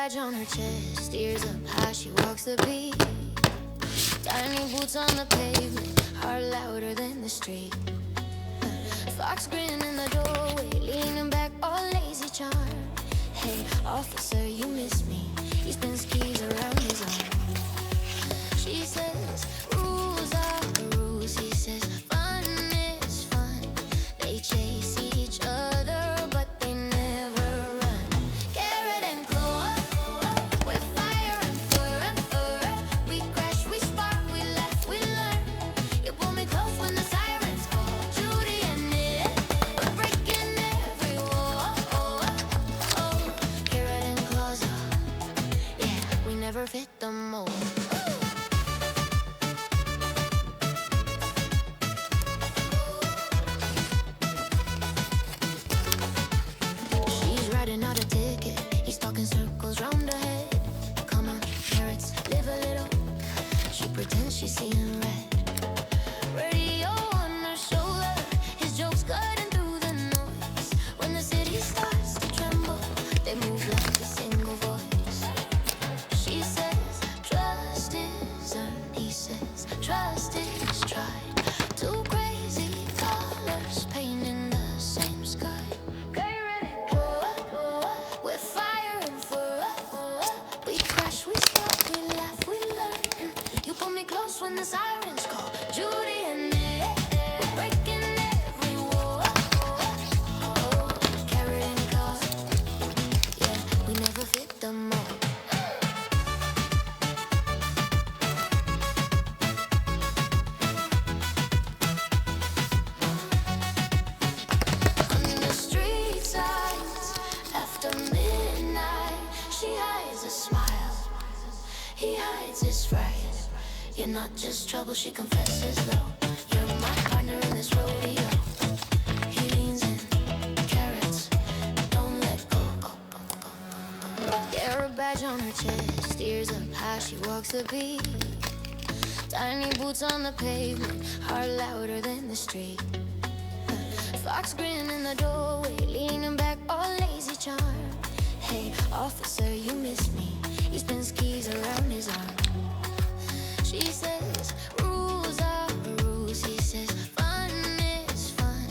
badge on her chest, ears up high, she walks the beat. Tiny boots on the pavement, heart louder than the street. Fox grin in the doorway, leaning back, all lazy charm. Hey, officer, you miss me. He spins keys around his arm. She says, rules are rules. He says, fun is fun. They chase each other, but they never run. Carrot and clover, with fire and fur. We crash, we spark, we laugh, we learn. You pull me close when the sirens call. Judy and Nick, we're breaking every wall. Carrot and claws, yeah, we never fit the mold. She's writing out a ticket, he's talking circles round her head. Come on, carrots, live a little. She pretends she's seeing red. Radio on her shoulder, his jokes cutting through the noise. When the city starts to tremble, they move like a single voice. She says, trust is earned. He says, trust is tried. Two crazy colors painting the same sky. With fire and fur, we crash, we spark, we laugh, we learn. You pull me close when the sirens call. Judy and Nick, we're breaking every wall. Carrot and claw, yeah, we never fit the mold. On the street signs, after midnight, she hides a smile. He hides his fright. You're not just trouble, she confesses though. You're my partner in this rodeo. He leans in, carrots, don't let go. Carrot badge on her chest, ears up high, she walks the beat. Tiny boots on the pavement, heart louder than the street. Fox grin in the doorway, leaning back, all lazy charm. Hey, officer, you miss me. He spins keys around his arm. She says, rules are rules. He says, fun is fun.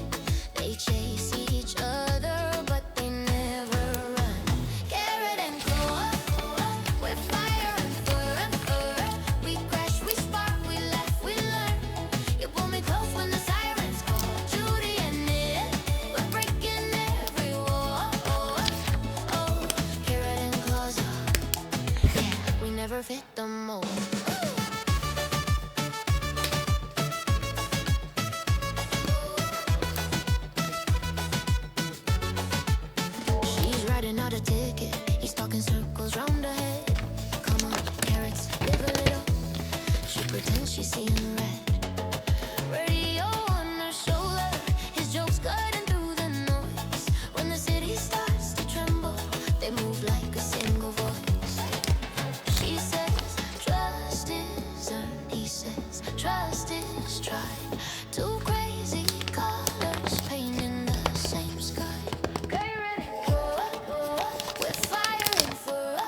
They chase each other, but they never run. Carrot and clover, with fire and fur. We crash, we spark, we laugh, we learn. You pull me close when the sirens call. Judy and Nick, we're breaking every wall. Carrot and claws, yeah, we never fit the mold. She's writing out a ticket, he's talking circles round her head. Come on, carrots, live a little. She pretends she's seeing red. Radio on her shoulder, his jokes cutting through the noise. When the city starts to tremble, they move like a single voice. She says, trust is earned. He says, trust is tried. Two crazy colors painting the same sky. With fire and fur,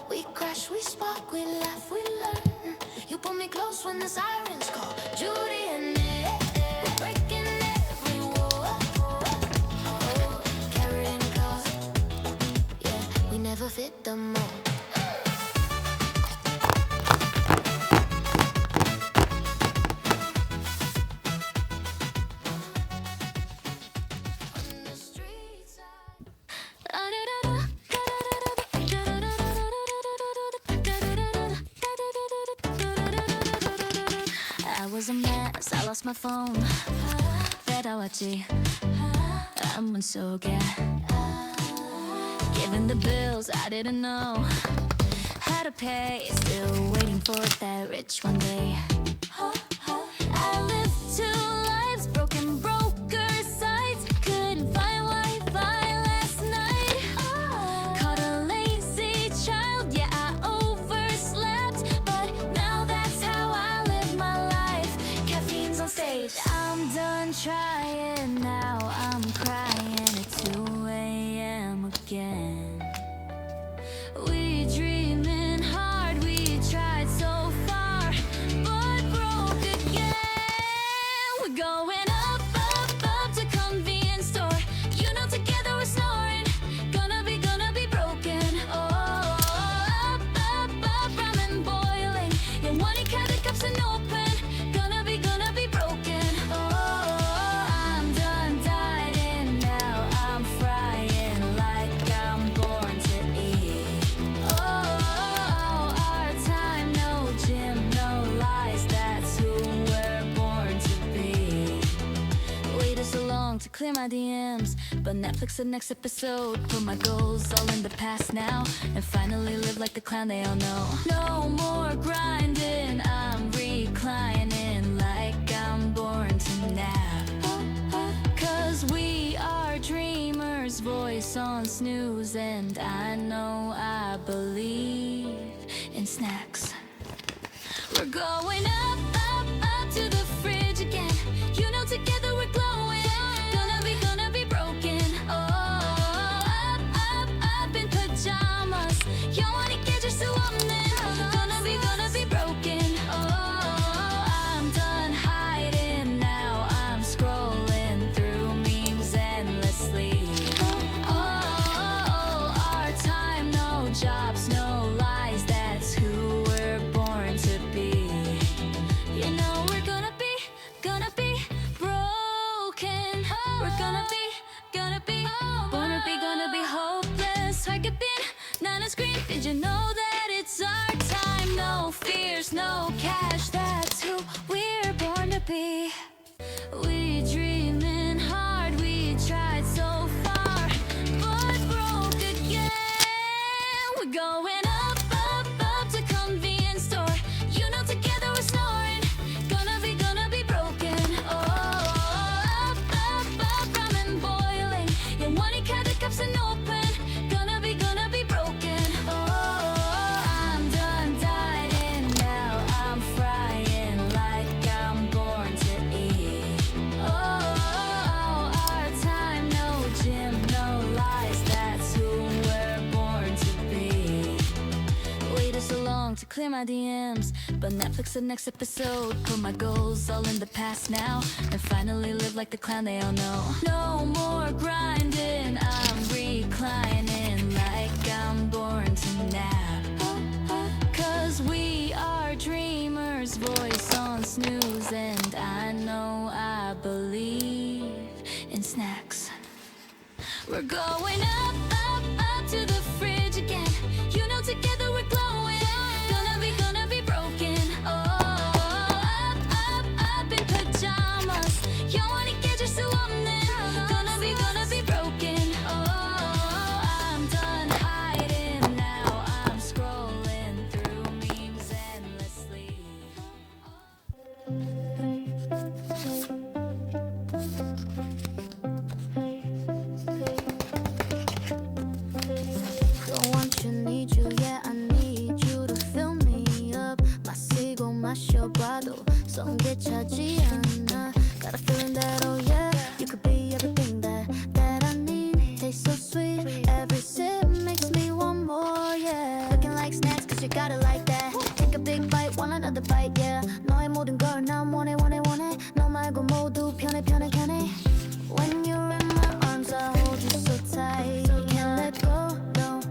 we crash, we spark, we laugh, we learn. You pull me close when the sirens call. Judy and Nick, we're breaking every wall. Carrot and claw, yeah, we never fit the mold. On the street side. I was a mess, I lost my phone. Bedawachi, I'm so Given the bills I didn't know how to pay. Still waiting for that rich one day. I lived two lives, broken broker sites. Couldn't find Wi-Fi last night. Caught a lazy child, yeah, I overslept. But now that's how I live my life. Caffeine's on stage, I'm done trying. Now I'm crying at 2 a.m. again. We clear my DMs, but Netflix the next episode. Put my goals all in the past now, and finally live like the clown they all know. No more grinding, I'm reclining like I'm born to nap. Cause we are dreamers, voice on snooze, and I know I believe in snacks. We're going up, up, up to the fridge again. You know together we're glowing. Gonna be broken. Oh, up, up, up in pajamas. 영원히 깨질 수 없는. Gonna be broken. Oh, I'm done hiding now. I'm scrolling through memes endlessly. Oh, our time, no jobs, no lies. That's who we're born to be. You know we're gonna be broken. We're gonna be hopeless. 활개빈 나는 scream. Did you know that it's our time? No fears, no cash. That's who we're born to be. We dreaming hard, we tried so far, but broke again. We're going up, up, up to convenience store. You know together we're snoring. Gonna be broken. Oh, up, up, up, ramen boiling. 영원히 가득값은 open. Gonna be broken. Oh, I'm done dieting now. I'm frying like I'm born to eat. Oh, our time, no gym, no lies. That's who we're born to be. Waited so long to clear my DMs, but Netflix the next episode. Put my goals all in the past now, and finally live like the clown they all know. No more grinding, I'm reclining like I'm born to nap. Cause we are dreamers, voice on snooze, and I know I believe in snacks. We're going up, up, up to the fridge again. You know together we're glowing. Gonna be broken. Oh, up, up, up in pajamas. 영원히 깨질 수 없는. Gonna be broken. Oh, I'm done hiding now. I'm scrolling through memes endlessly. Don't want you, need you, yeah, I need you to fill me up. 마시고 마셔봐도 성게 차지 않아. Got a feeling that, oh yeah, you could be everything that I need. Tastes so sweet, every sip makes me want more, yeah. Looking like snacks, cause you got it like that. Take a big bite, want another bite, yeah. 너의 모든 걸 난 원해. 너 말고 모두 편해. When you're in my arms, I hold you so tight. Can't let go, no.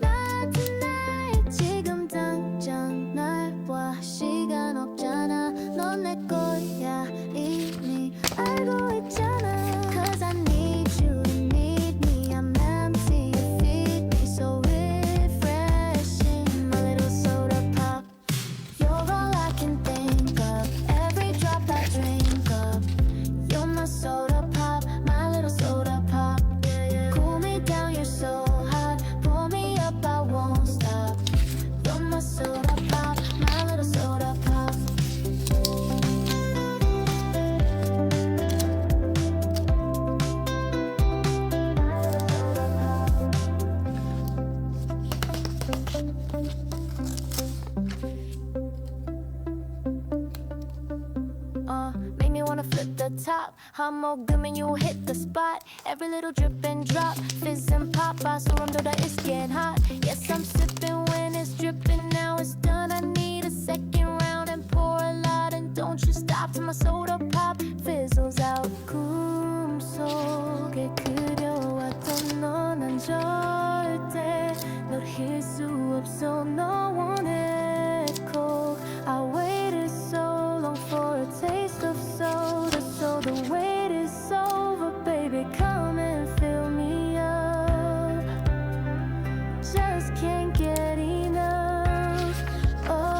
Not tonight. 지금 당장 날 봐. 시간 없잖아. 넌 내 거야. 이미 알고 있잖아. Cause I need you, you need me. I'm empty, you feed me. So refreshing. My little soda pop. You're all I can think of. Every drop I drink of. You're my soda pop, my little soda pop. Cool me down, you're so hot. Pull me up, I won't stop. You're my soda pop, my little soda pop. Make me wanna flip the top. 한 모금은 you hit the spot. Every little drip and drop, fizz and pop. 소름돋아, it's getting hot. Yes, I'm sipping when it's dripping. Now it's done. I need a second round and pour a lot. And don't you stop till my soda pop fizzles out. 꿈속에 그려왔던 너, 난 절대 널 잊을 수 없어. 너 원해 cold. I waited so long for a taste of soda. So the wait is over, baby, come and fill me up. Just can't get enough. Oh,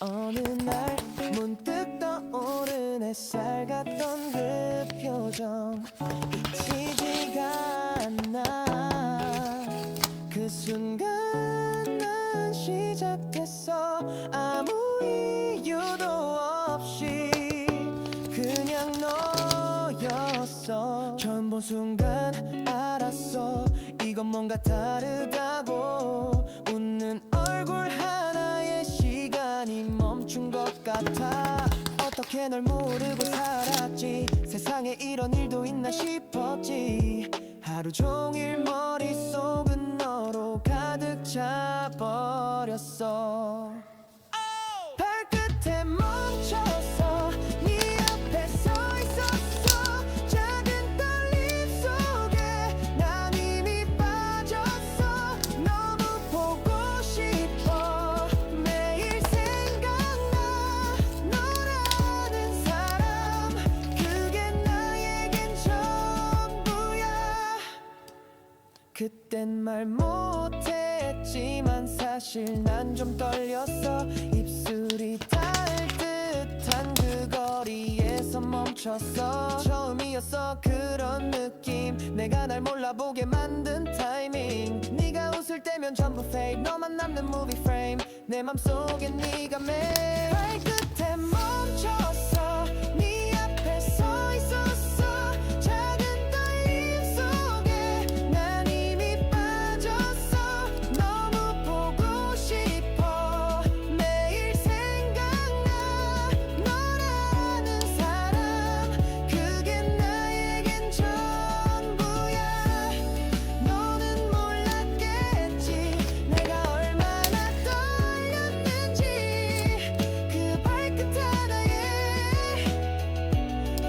어느 날 문득 떠오른 햇살 같던 그 표정 잊히지가 않아. 그 순간 난 시작했어. 아무 이유도 없이 그냥 너였어. 처음 본 순간 알았어. 이건 뭔가 다르다고. 웃는 얼굴 하나에 시간이 멈춘 것 같아. 어떻게 널 모르고 살았지. 세상에 이런 일도 있나 싶었지. 하루 종일 머릿속은 너로 가득 차버렸어. 발끝에 멈춰서 네 앞에 서 있었어. 작은 떨림 속에 난 이미 빠졌어. 너무 보고 싶어. 매일 생각나. 너라는 사람 그게 나에겐 전부야. 그땐 말 못했지만 사실 난 좀 떨렸어. 입술이 닿을 듯한 그 거리에서 멈췄어. 처음이었어 그런 느낌. 내가 날 몰라보게 만든 타이밍. 네가 웃을 때면 전부 fake. 너만 남는 movie frame. 내 맘속에 네가 매일 발끝에 멈췄어. 네 앞에 서 있었어. 작은 떨림 속에 난 이미 빠졌어. 너무 보고 싶어. 매일 생각나. 너라는 사람 그게 나에겐 전부야. 너는 몰랐겠지 내가 얼마나 떨렸는지. 그 발끝 하나에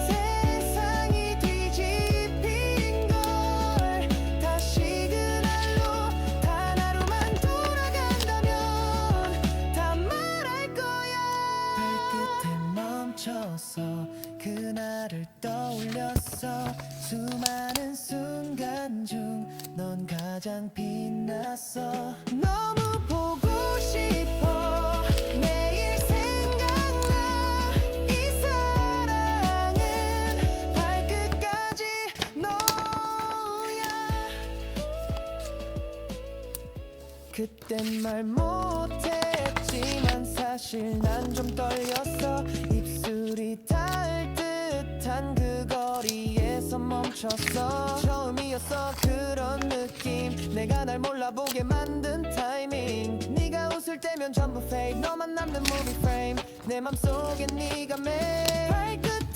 세상이 뒤집힌 걸. 다시 그날로 단 하루만 돌아간다면 다 말할 거야. 발끝에 멈춰서 그날을 떠올렸어. 수많은 순간 중 넌 가장 빛났어. 너무 보고 싶어. 매일 생각나. 이 사랑은 발끝까지 너야. 그땐 말 못했지만 사실 난 좀 떨렸어. 입술이 닿을 듯한 그 거리에서 멈췄어. 처음이었어 그런 느낌. 내가 날 몰라보게 만든 타이밍. 네가 웃을 때면 전부 fake. 너만 남는 movie frame. 내 맘속에 네가 매일 발끝